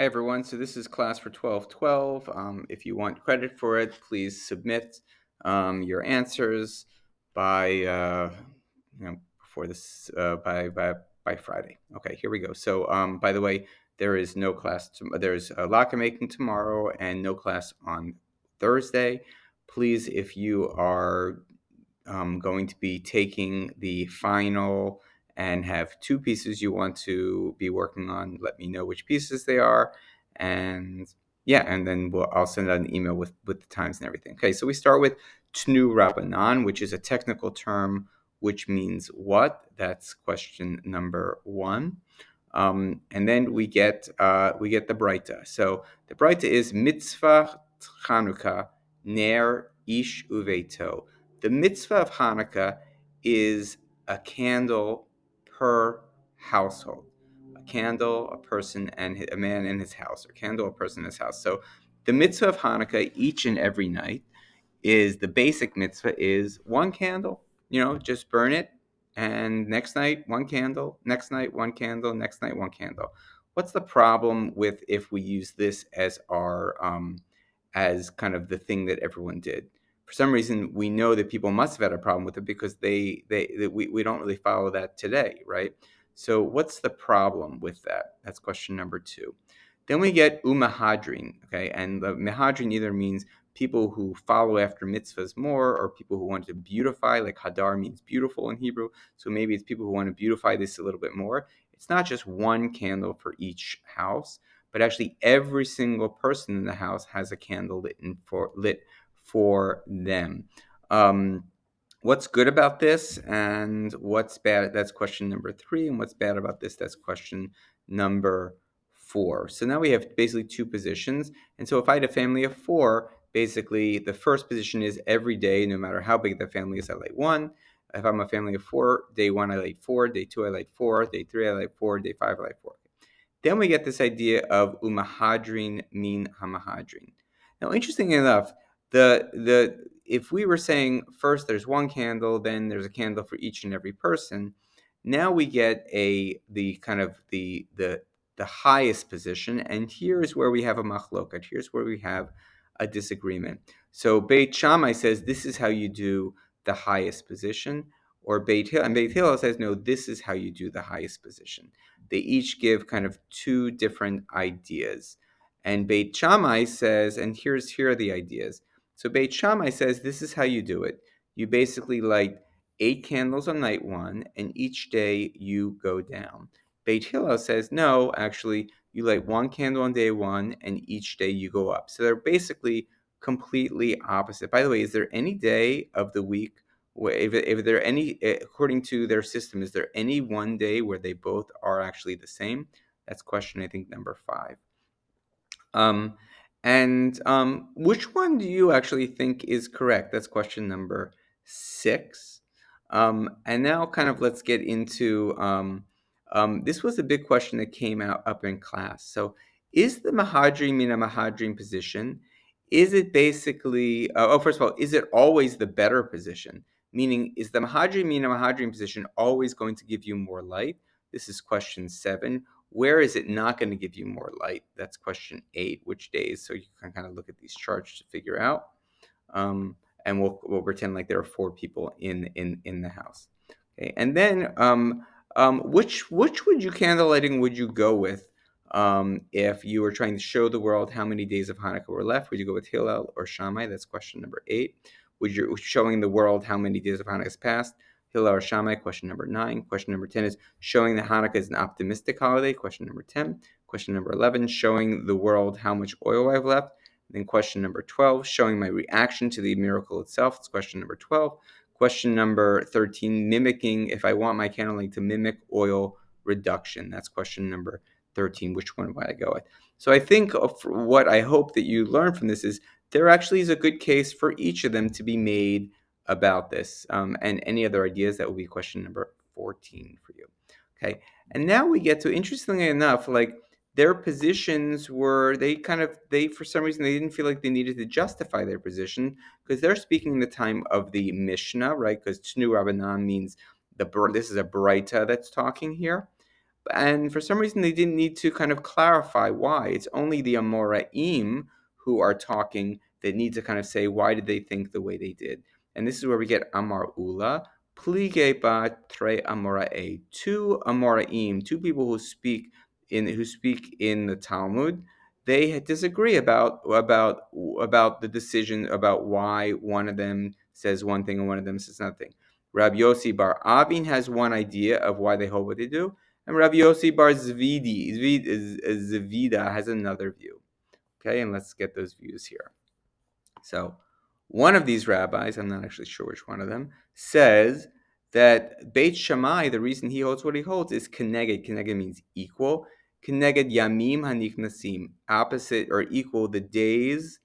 Hi everyone. So this is class for 1212. If you want credit for it, please submit your answers by before this by Friday. Okay, here we go. So by the way, there is no class. There's a locker making tomorrow and no class on Thursday. Please, if you are going to be taking the final and have two pieces you want to be working on, let me know which pieces they are. And yeah, and then I'll send out an email with the times and everything. Okay, so we start with Tnu Rabbanan, which is a technical term which means what? That's question number one. And then we get the Breita. So the Breita is mitzvah Chanukah ner ish uveto. The mitzvah of Hanukkah is a candle per household. A candle, a person, and a man in his house. A candle, a person in his house. So the mitzvah of Hanukkah each and every night is the basic mitzvah is one candle. Just burn it, and next night one candle, next night one candle, next night one candle. What's the problem with if we use this as our as kind of the thing that everyone did? For some reason, we know that people must have had a problem with it because we don't really follow that today, right? So what's the problem with that? That's question number two. Then we get umahadrin, okay, and the mahadrin either means people who follow after mitzvahs more, or people who want to beautify, like hadar means beautiful in Hebrew. So maybe it's people who want to beautify this a little bit more. It's not just one candle for each house, but actually every single person in the house has a candle lit for them. What's good about this and what's bad? That's question number three. And what's bad about this? That's question number four. So now we have basically two positions. And so if I had a family of four, basically the first position is every day, no matter how big the family is, I light one. If I'm a family of four, day one I light four, day two I light four, day three I light four, day five I light four. Then we get this idea of umahadrin min hamahadrin. Now, interestingly enough, the if we were saying first there's one candle, then there's a candle for each and every person, now we get the kind of the highest position, and here is where we have a machlokat. Here's where we have a disagreement. So Beit Shammai says this is how you do the highest position, or Beit Hillel says no, this is how you do the highest position. They each give kind of two different ideas. And Beit Shammai says, and here are the ideas. So Beit Shammai says this is how you do it. You basically light 8 candles on night one, and each day you go down. Beit Hillel says no, actually you light one candle on day one, and each day you go up. So they're basically completely opposite. By the way, is there any day of the week if there any, according to their system, is there any one day where they both are actually the same? That's question, I think, number five. And which one do you actually think is correct? That's question number six. And now kind of let's get into, this was a big question that came out up in class. So is the Mahadrim in a Mahadrim position, is it basically, first of all, is it always the better position? Meaning, is the Mahadrim in a Mahadrim position always going to give you more light? This is question 7. Where is it not going to give you more light? That's question 8. Which days? So you can kind of look at these charts to figure out. And we'll pretend like there are 4 people in the house. Okay, and then which would you candlelighting would you go with if you were trying to show the world how many days of Hanukkah were left? Would you go with Hillel or Shammai? That's question number 8. Would you showing the world how many days of Hanukkah has passed? Hillel or Shammai? Question number 9. Question number 10 is showing that Hanukkah is an optimistic holiday. Question number 10. Question number 11, showing the world how much oil I have left. And then question number 12, showing my reaction to the miracle itself. It's question number 12. Question number 13, mimicking, if I want my candlelight to mimic oil reduction. That's question number 13. Which one would I go with? So I think what I hope that you learn from this is there actually is a good case for each of them to be made about this. And any other ideas, that will be question number 14 for you. Okay. And now we get to, interestingly enough, like their positions were, they for some reason, they didn't feel like they needed to justify their position because they're speaking in the time of the Mishnah, right? Because Tnu Rabbanan means this is a Breita that's talking here. And for some reason, they didn't need to kind of clarify why. It's only the Amoraim who are talking that need to kind of say, why did they think the way they did? And this is where we get Amar Ula, Plige ba tre Amorae, two Amoraim, two people who speak in the Talmud. They disagree about the decision about why one of them says one thing and one of them says nothing. Rabbi Yossi Bar Avin has one idea of why they hold what they do, and Rabbi Yossi Bar Zvida has another view. Okay, and let's get those views here. So, one of these rabbis, I'm not actually sure which one of them, says that Beit Shammai, the reason he holds what he holds is keneged. Keneged means equal. Keneged yamim haniknasim, opposite or equal the days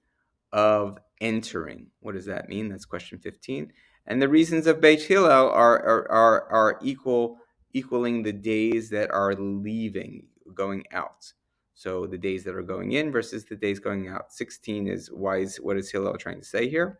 of entering. What does that mean? That's question 15. And the reasons of Beit Hillel are equaling the days that are leaving, going out. So the days that are going in versus the days going out. 16 is what is Hillel trying to say here?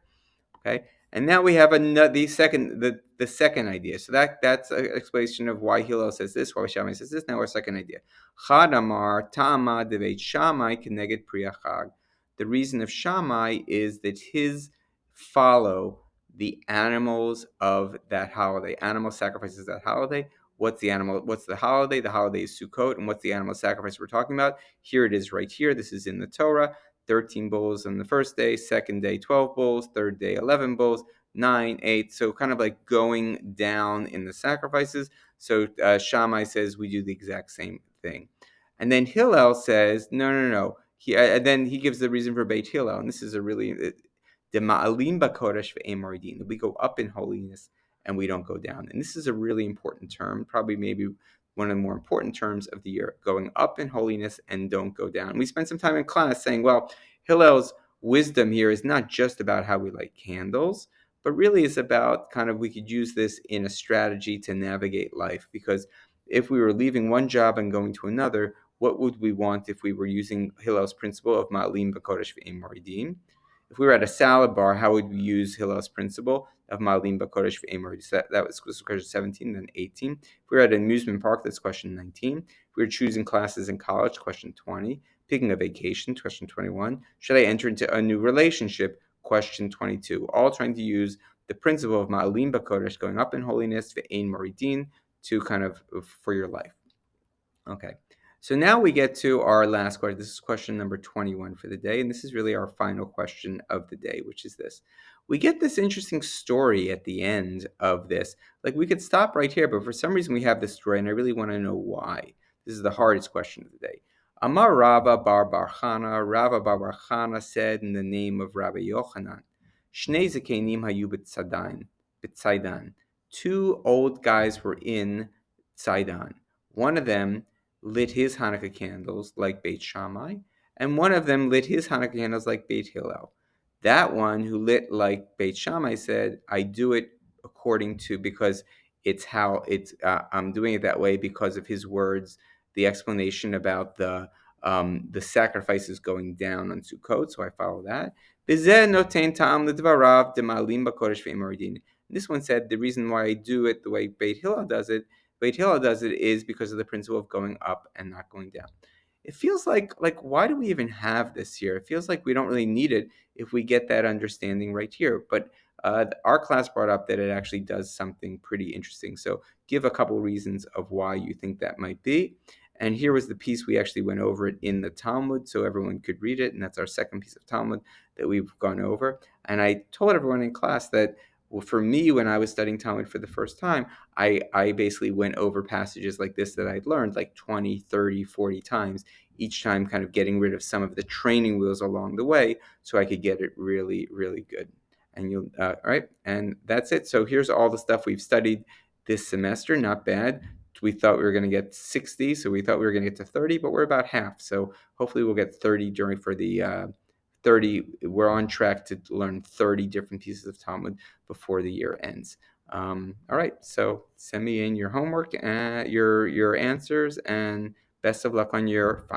Okay, and now we have the second idea. So that's an explanation of why Hillel says this, why Shammai says this. Now our second idea. Chad Amar Tama Deveit Shammai Keneged Priyachag. The reason of Shammai is that his follow the animals of that holiday. Animal sacrifices that holiday. What's the animal? What's the holiday? The holiday is Sukkot. And what's the animal sacrifice we're talking about? Here it is right here. This is in the Torah. 13 bulls on the first day, second day 12 bulls, third day 11 bulls, 9, 8. So kind of like going down in the sacrifices. So Shammai says we do the exact same thing. And then Hillel says, no. Then he gives the reason for Beit Hillel. And this is a really, Dema'alim b'kodesh ve'em moridin. We go up in holiness and we don't go down. And this is a really important term, probably maybe one of the more important terms of the year, going up in holiness and don't go down. We spent some time in class saying, well, Hillel's wisdom here is not just about how we light candles, but really is about kind of we could use this in a strategy to navigate life. Because if we were leaving one job and going to another, what would we want if we were using Hillel's principle of Ma'alim b'kodesh ve'em moridin? If we were at a salad bar, how would we use Hillel's principle of Ma'alim b'kodesh ve'em moridin? So that was question 17, then 18. If we were at an amusement park, that's question 19. If we were choosing classes in college, question 20. Picking a vacation, question 21. Should I enter into a new relationship, question 22. All trying to use the principle of Ma'alim b'kodesh, going up in holiness, ve'ein moridin, to kind of for your life. Okay, so now we get to our last question. This is question number 21 for the day, and this is really our final question of the day, which is this. We get this interesting story at the end of this. Like, we could stop right here, but for some reason we have this story, and I really want to know why. This is the hardest question of the day. Amar Rava bar Chana. Rava bar Chana said in the name of Rabbi Yochanan, Shnei Zakenim hayu b'tzaidan. Two old guys were in Tzaidan. One of them lit his Hanukkah candles like Beit Shammai, and one of them lit his Hanukkah candles like Beit Hillel. That one who lit like Beit Shammai said, I do it according to, because it's how it's, I'm doing it that way because of his words, the explanation about the sacrifices going down on Sukkot, so I follow that. This one said, the reason why I do it the way Beit Hillel does it is because of the principle of going up and not going down. It feels like why do we even have this here? It feels like we don't really need it if we get that understanding right here. But our class brought up that it actually does something pretty interesting. So give a couple reasons of why you think that might be. And here was the piece we actually went over it in the Talmud, so everyone could read it. And that's our second piece of Talmud that we've gone over. And I told everyone in class that, well, for me, when I was studying Talmud for the first time, I basically went over passages like this that I'd learned like 20, 30, 40 times, each time kind of getting rid of some of the training wheels along the way so I could get it really, really good. And you'll, all right, and that's it. So here's all the stuff we've studied this semester. Not bad. We thought we were going to get 60, so we thought we were going to get to 30, but we're about half. So hopefully we'll get 30 for the 30. We're on track to learn 30 different pieces of Talmud before the year ends. All right, so send me in your homework and your answers, and best of luck on your